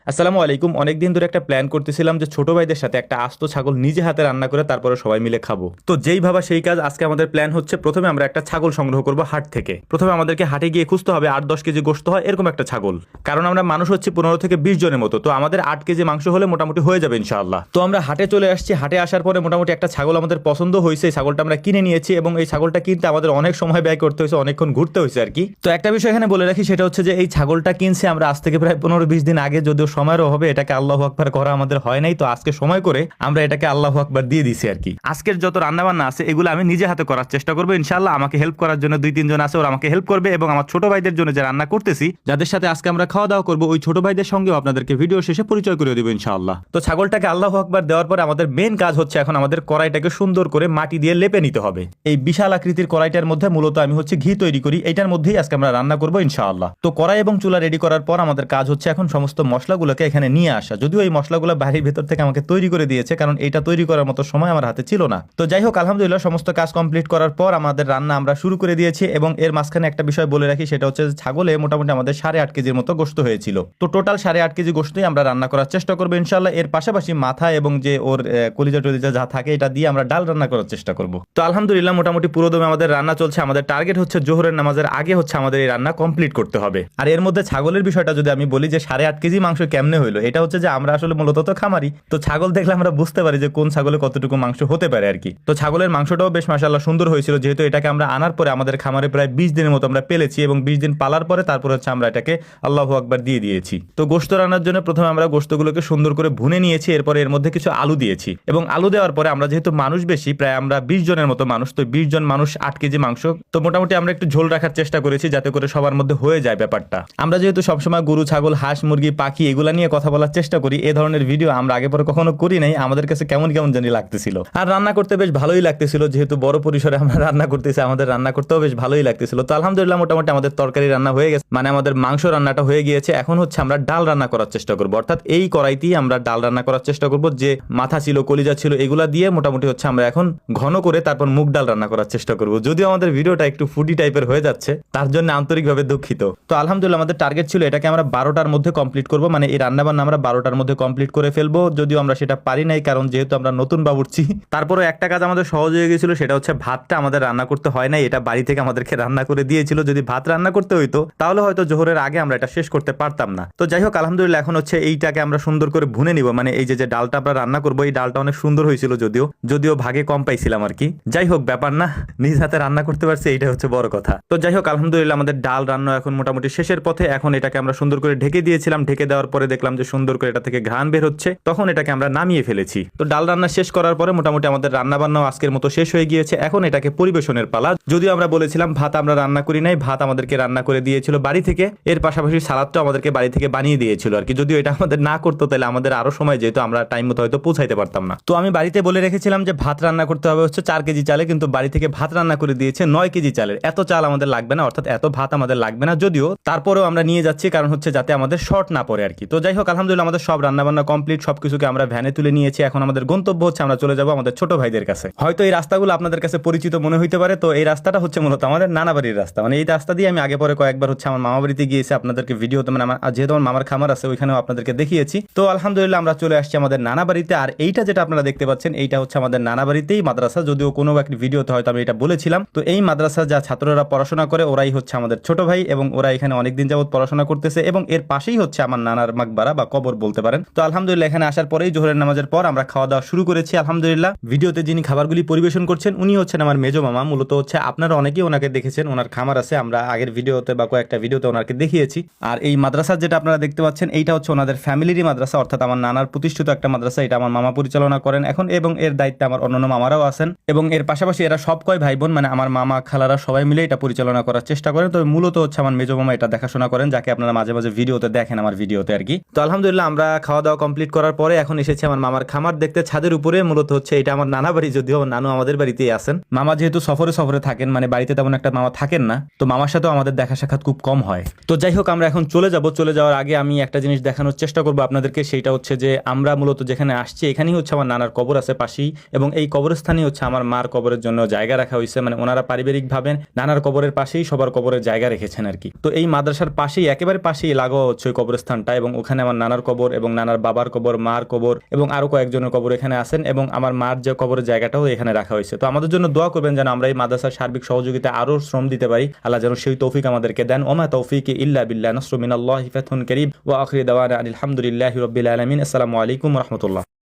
আসসালামু আলাইকুম। অনেকদিন ধরে একটা প্ল্যান করতেছিলাম যে ছোট ভাইদের সাথে একটা আস্ত ছাগল নিজে হাতে রান্না করে তারপরে সবাই মিলে খাবো। তো যেই ভাবা সেই কাজ। আজকে আমাদের প্ল্যান হচ্ছে প্রথমে আমরা একটা ছাগল সংগ্রহ করব হাট থেকে। প্রথমে আমাদেরকে হাটে গিয়ে খুঁজতে হবে 8-10 কেজি গোশত হয় এরকম একটা ছাগল, কারণ আমরা মানুষ হচ্ছে 15 থেকে 20 জনের মতো। তো আমাদের 8 কেজি মাংস হলে মোটামুটি হয়ে যাবে ইনশাআল্লাহ। তো আমরা হাটে চলে আসছি। হাটে আসার পরে মোটামুটি একটা ছাগল আমাদের পছন্দ হয়েছে, এই ছাগলটা আমরা কিনে নিয়েছি এবং এই ছাগলটা কিনতে আমাদের অনেক সময় ব্যয় করতে হয়েছে, অনেকক্ষণ ঘুরতে হয়েছে আর কি। তো একটা বিষয় এখানে বলে রাখি, সেটা হচ্ছে যে এই ছাগলটা কিনছে আমরা আজ থেকে প্রায় 15-20 দিন আগে, যদিও সময়ের অভাবে এটাকে আল্লাহু আকবার করা আমাদের হয় নাই। তো আজকে সময় করে আমরা এটাকে আল্লাহু আকবার দিয়ে দিছি আর কি। আজকের যত রান্না বান্না আছে এগুলো আমি নিজে হাতে করার চেষ্টা করবো ইনশাআল্লাহ। আমাকে হেল্প করার জন্য 2-3 জন আছে, ওরা আমাকে হেল্প করবে এবং আমার ছোট ভাইদের জন্য যে রান্না করতেছি, যাদের সাথে আজকে আমরা খাওয়া দাওয়া করবো, ওই ছোট ভাইদের সঙ্গেও আপনাদেরকে ভিডিও শেষে পরিচয় করে দেবো ইনশাআল্লাহ। তো ছাগলটাকে আল্লাহু আকবার দেওয়ার পরে আমাদের মেন কাজ হচ্ছে এখন আমাদের কড়াইটাকে সুন্দর করে মাটি দিয়ে লেপে নিতে হবে। এই বিশাল আকৃতির কড়াইটার মধ্যে মূলত আমি হচ্ছে ঘি তৈরি করি, এটার মধ্যেই আজকে আমরা রান্না করবো ইনশাআল্লাহ। তো কড়াই এবং চুলা রেডি করার পর আমাদের কাজ হচ্ছে এখন সমস্ত মশলাগুলোকে এখানে নিয়ে আসা। যদিও এই মশলাগুলো বাড়ির ভেতর থেকে আমাকে তৈরি করে দিয়েছে, কারণ এটা তৈরি করার মতো সময় আমার হাতে ছিল না। তো যাই হোক, আলহামদুলিল্লাহ সমস্ত কাজ কমপ্লিট করার পর আমাদের রান্না আমরা শুরু করে দিয়েছি। এবং এর মাঝখানে একটা বিষয় বলে রাখি, সেটা হচ্ছে ছাগলে মোটামুটি আমাদের 8.5 কেজির মতো গোশত হয়েছিল। তো টোটাল 8.5 কেজি গোশতই আমরা রান্না করার চেষ্টা করবো ইনশাআল্লাহ। এর পাশাপাশি মাথা এবং যে ওর কলিজা টলিজা যা থাকে এটা দিয়ে আমরা ডাল রান্না করার চেষ্টা করব। তো আলহামদুলিল্লাহ মোটামুটি পুরোদমে আমাদের রান্না চলছে। আমাদের টার্গেট হচ্ছে জোহরের নামাজের আগে হচ্ছে আমাদের এই রান্না কমপ্লিট করতে হবে। আর এর মধ্যে ছাগলের বিষয়টা যদি আমি বলি যে 8.5 কেজি মাংস কেমনে হইলো, এটা হচ্ছে যে আমরা আসলে মূলত তো খামারি, তো ছাগল দেখলে আমরা বুঝতে পারি যে কোন ছাগলে কতটুকু মাংস হতে পারে আর কি। তো ছাগলের মাংসটাও বেশ মাশাআল্লাহ সুন্দর হয়েছিল, যেহেতু এটাকে আমরা আনার পরে আমাদের খামারে প্রায় 20 দিনের মতো আমরা পেলেছি এবং 20 দিন পালার পরে তারপর হচ্ছে আমরা এটাকে আল্লাহু আকবার দিয়ে দিয়েছি। তো গোশত রান্নার জন্য প্রথমে আমরা গোশতগুলোকে সুন্দর করে ভুনে নিয়েছি, এরপরে এর মধ্যে কিছু আলু দিয়েছি এবং আলু দেওয়ার পরে আমরা যেহেতু মানুষ বেশি, প্রায় আমরা 20 জনের মতো মানুষ, তো 20 জন মানুষ 8 কেজি মাংস, তো মোটামুটি আমরা একটু ঝোল রাখার চেষ্টা করেছি যাতে করে সবার মধ্যে হয়ে যায় ব্যাপারটা। আমরা যেহেতু সবসময় গরু ছাগল হাঁস মুরগি পাখি এগুলা নিয়ে কথা বলার চেষ্টা করি, এ ধরনের ভিডিও আমরা আগে পরে কখনো করি নাই, আমাদের কাছে কেমন কেমন জানি লাগতেছিল। আর রান্না করতে বেশ ভালোই লাগতেছিল, যেহেতু বড় পরিসরে আমরা রান্না করতেছি, আমাদের রান্না করতেও বেশ ভালোই লাগতেছিল। তো আলহামদুলিল্লাহ মোটামুটি আমাদের তরকারি রান্না হয়ে গেছে, মানে আমাদের মাংস রান্নাটা হয়ে গিয়েছে। এখন হচ্ছে আমরা ডাল রান্না করার চেষ্টা করবো, অর্থাৎ এই কড়াইতেই আমরা ডাল রান্না করার চেষ্টা করবো। যে মাথা ছিল কলিজা ছিল এগুলা দিয়ে মোটামুটি হচ্ছে আমরা এখন ঘন করে তারপর মুগ ডাল রান্না করার চেষ্টা করবো। যদিও আমাদের ভিডিওটা একটু ফুডি টাইপের হয়ে যাচ্ছে, তার জন্য আন্তরিকভাবে দুঃখিত। তো আলহামদুলিল্লাহ আমাদের টার্গেট ছিল এটাকে আমরা 12টার মধ্যে কমপ্লিট করবো, মানে এই রান্না বান্না আমরা 12টার মধ্যে কমপ্লিট করে ফেলবো। যদিও আমরা সেটা পারি নাই, কারণ যেহেতু আমরা নতুন বাবুর্চি। তারপরে একটা কাজ আমাদের সহজ হয়ে গেছিল, সেটা হচ্ছে ভাতটা আমাদের রান্না করতে হয় না, এটা বাড়ি থেকে আমাদেরকে রান্না করে দিয়েছিল। যদি ভাত রান্না করতে হইতো তাহলে হয়তো জোহরের আগে আমরা এটা শেষ করতে পারতাম না। তো যাই হোক আলহামদুলিল্লাহ এখন হচ্ছে এইটাকে আমরা সুন্দর করে ভুনে নিব, মানে এই যে ডালটা আমরা রান্না করবো, এই ডালটা অনেক সুন্দর হয়েছিল, যদিও ভাগে কম পাইছিলাম আর কি। যাই হোক ব্যাপার না, নিজ হাতে রান্না করতে পারছি, এইটা হচ্ছে বড় কথা। তো যাই হোক আলহামদুলিল্লাহ আমাদের ডাল রান্না এখন মোটামুটি শেষের পথে। এখন এটাকে আমরা সুন্দর করে ঢেকে দিয়েছিলাম, ঢেকে দেওয়ার পরে দেখলাম যে সুন্দর করে এটা থেকে ঘ্রাণ বের হচ্ছে, তখন এটাকে আমরা নামিয়ে ফেলেছি। তো ডাল রান্না শেষ করার পরে মোটামুটি আমাদের রান্না বান্নাও আজকের মতো শেষ হয়ে গিয়েছে। এখন এটাকে পরিবেশনের পালা। যদিও আমরা বলেছিলাম ভাত আমরা রান্না করি নাই, ভাত আমাদেরকে রান্না করে দিয়েছিল বাড়ি থেকে, এর পাশাপাশি সালাদটাও আমাদেরকে বাড়ি থেকে বানিয়ে দিয়েছিল আর কি। যদিও এটা আমাদের না করতো তাহলে আমাদের আরো সময় যেহেতু আমরা টাইম মতো হয়তো পৌঁছাইতে পারতাম না। তো আমি বাড়িতে বলে রেখেছিলাম যে ভাত রান্না করতে হবে হচ্ছে 4 কেজি চালে, কিন্তু বাড়ি থেকে ভাত রান্না করে দিয়েছে 9 কেজি চালের। এত চাল আমাদের লাগবে না, অর্থাৎ এত ভাত আমাদের লাগবে না, যদিও তারপরেও আমরা নিয়ে যাচ্ছি, কারণ হচ্ছে যাতে আমাদের শর্ট না পড়ে আর কি। তো যাই হোক আলহামদুলিল্লাহ আমাদের সব রান্নাবান্না কমপ্লিট, সবকিছুকে আমরা ভ্যানে তুলে নিয়েছি। এখন আমাদের গন্তব্য হচ্ছে আমরা চলে যাবো আমাদের ছোট ভাইদের কাছে। হয়তো এই রাস্তাগুলো আপনাদের কাছে পরিচিত মনে হইতে পারে। তো এই রাস্তাটা হচ্ছে মূলত আমাদের নানা বাড়ির রাস্তা, মানে এই রাস্তা দিয়ে আমি আগে পরে কয়েকবার হচ্ছে আমার মামা বাড়িতে গিয়েছি, আপনাদেরকে ভিডিওতে, মানে আমার যেহেতু আমার মামার খামার আছে ওইখানেও আপনাদেরকে দেখিয়েছি। তো আলহামদুলিল্লাহ আমরা চলে আসছি আমাদের নানা বাড়িতে। আর এইটা যেটা আপনারা দেখতে পাচ্ছেন এইটা হচ্ছে আমাদের নানা বাড়িতেই মাদ্রাসা, যদিও কোনো একটা ভিডিওতে হয়তো আমি এটা বলেছিলাম। তো এই মাদ্রাসা যা ছাত্ররা পড়াশোনা করে ওরাই হচ্ছে আমাদের ছোট ভাই, এবং ওরা এখানে অনেকদিন যাবত পড়াশোনা করতেছে, এবং এর পাশেই হচ্ছে আমার নানার মাকবারা বা কবর বলতে পারেন। তো আলহামদুলিল্লাহ এখানে আসার পরেই জোহরের নামাজের পর আমরা খাওয়া দাওয়া শুরু করেছি আলহামদুলিল্লাহ। ভিডিওতে যিনি খাবারগুলি পরিবেশন করছেন উনি হচ্ছেন আমার মেজো মামা। মূলত হচ্ছে আপনারা অনেকেই ওনাকে দেখেছেন, ওনার খামার আছে, আমরা আগের ভিডিওতে বা কয়েকটা ভিডিওতে ওনাকে দেখিয়েছি। আর এই মাদ্রাসা যেটা আপনারা দেখতে পাচ্ছেন এইটা হচ্ছে ওনাদের ফ্যামিলিরই মাদ্রাসা, অর্থাৎ আমার নানার প্রতিষ্ঠিত একটা মাদ্রাসা। এটা আমার মামা পরিচালনা করেন এখন, এবং এর দায়িত্বে আমার অন্যান্য মামারাও আছেন, এবং এর পাশাপাশি এরা সব কয় ভাই বোন, মানে আমার মামা খালারা সবাই মিলে এটা পরিচালনা করার চেষ্টা করেন। তবে মূলত হচ্ছে আমার মেজো মামা এটা দেখাশোনা করেন, যাকে আপনারা মাঝে মাঝে ভিডিওতে দেখেন আমার ভিডিওতে আর কি। তো আলহামদুলিল্লাহ আমরা খাওয়া দাওয়া কমপ্লিট করার পরে এখন এসেছি আমার মামার খামার দেখতে ছাদের উপরে। মূলত হচ্ছে এটা আমার নানা বাড়ি, যদিও নানু আমাদের বাড়িতেই আছেন। মামা যেহেতু সফরে থাকেন, মানে বাড়িতে তেমন একটা মামা থাকেন না, তো মামার সাথেও আমাদের দেখা সাক্ষাৎ খুব কম হয়। তো যাই হোক আমরা এখন চলে যাব। চলে যাওয়ার আগে আমি একটা জিনিস দেখানোর চেষ্টা করবো আপনাদেরকে, সেইটা হচ্ছে যে আমরা মূলত যেখানে আসছি এখানেই হচ্ছে আমার নানার কবর আছে পাশেই, এবং এই কবরস্থানই হচ্ছে আমার মার কবরের জন্য জায়গা রাখা হয়েছে, মানে ওনারা পারিবারিকভাবে নানার কবরের পাশেই সবার কবরের জায়গা রেখেছেন আর কি। তো এই মাদ্রাসার পাশেই একেবারে পাশেই লাগোয়া হচ্ছে ওই কবরস্থানটা, এবং ওখানে আমার নানার কবর এবং নানার বাবার কবর, মার কবর এবং আরো কয়েকজনের কবর এখানে আছেন এবং আমার মার যে কবরের জায়গাটাও এখানে রাখা হয়েছে। তো আমাদের জন্য দোয়া করবেন যেন আমরা এই মাদ্রাসার সার্বিক সহযোগিতা আরো শ্রম দিতে পারি। আল্লাহ যেন সেই তৌফিক আমাদেরকে দেন। ওমা তৌফিক ইল্লা বিল্লাহ, নাসরু মিনাল্লাহি ফাতহুন কারীব ওয়া আখিরু দাওয়ানা আলহামদুলিল্লাহি রাব্বিল আলামিন। আসসালামু আলাইকুম ওয়া রাহমাতুল্লাহ।